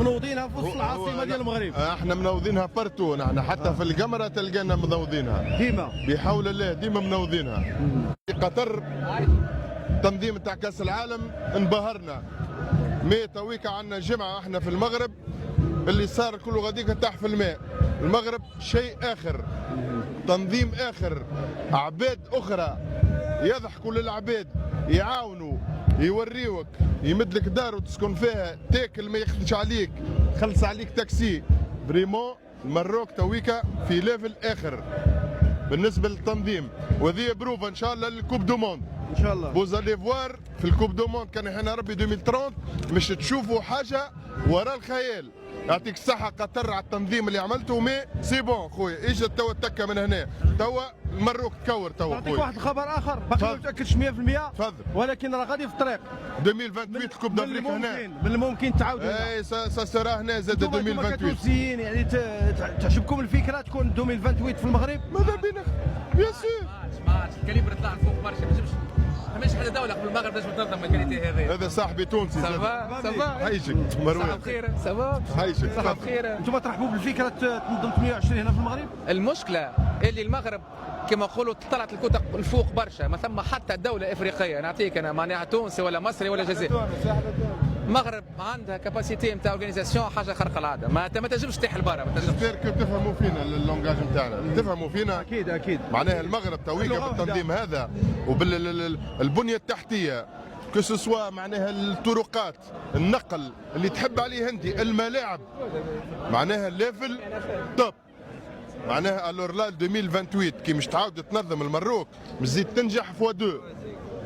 منوضينها في وسط العاصمه ديال المغرب. احنا منوضينها بارتو، نحن حتى في القمره تلقانا منوضينها ديما بحول الله، ديما منوضينها. في قطر تنظيم تاع كاس العالم انبهرنا. مي تويكا عندنا جمعه احنا في المغرب اللي صار كله غاديك تحت في الماء. المغرب شيء اخر، تنظيم اخر، عباد اخرى يضحكوا للعباد، يعاونوا، يوريوك، يمد لك دار وتسكن فيها، تاكل ما يخدش عليك، خلص عليك تاكسي. بريمون المروك تويكا في ليفل اخر بالنسبه للتنظيم، وهذه بروفا ان شاء الله للكوب دو موند. ان شاء الله بوزالي فوار في الكوب دو موند كان حنا ربي 2030 مش تشوفوا حاجه وراء الخيال. يعطيك الصحة قطر على التنظيم اللي عملته. مي سي بون خويا، اجت توا التكة من هنا، توا المروك تكور توا. نعطيك واحد الخبر اخر باقي ما متاكدش 100%، تفضل، ولكن راه غادي في الطريق 2028 الكوب دافريك هنا. من الممكن تعاود اي سا سرا هنا زاد 2028. كتونسيين يعني تعجبكم الفكره تكون 2028 في المغرب؟ ماذا بينا بيان سور. ماتش الكاليبر طلع لفوق برشا، ما تجمش ماشي حتى دوله في المغرب باش تنظم الكاليتي هذه. هذا صاحبي تونسي. سافا سافا حيشك مروان. صحة بخير. سافا حيشك صحة بخير. انتم ترحبوا بالفكره تنظم 28 هنا في المغرب؟ المشكله اللي المغرب كما نقولوا طلعت الكتب الفوق برشا، ما ثم حتى دوله افريقيه نعطيك انا معناها تونسي ولا مصري ولا جزائري. المغرب عندها كاباسيتي نتاع اورجانيزاسيون حاجه خارقه العاده، ما تنجمش تطيح لبرا، ما تنجمش. جيسبر كو تفهموا فينا اللونجاج نتاعنا، تفهموا فينا اكيد اكيد. معناها المغرب تويكا بالتنظيم هذا وبالبنيه التحتيه، كو سوسوا معناها الطرقات، النقل اللي تحب عليه انت، الملاعب، معناها الليفل توب. معناها الور لا 2028 كي مش تعاود تنظم المروك مش زيد تنجح فوا 2،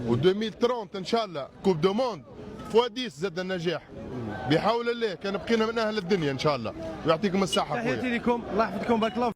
و 2030 ان شاء الله كوب دو موند فوا 10 زاد النجاح بحول الله. كان بقينا من اهل الدنيا ان شاء الله. ويعطيكم الصحه. تحياتي لكم، الله يحفظكم، بارك الله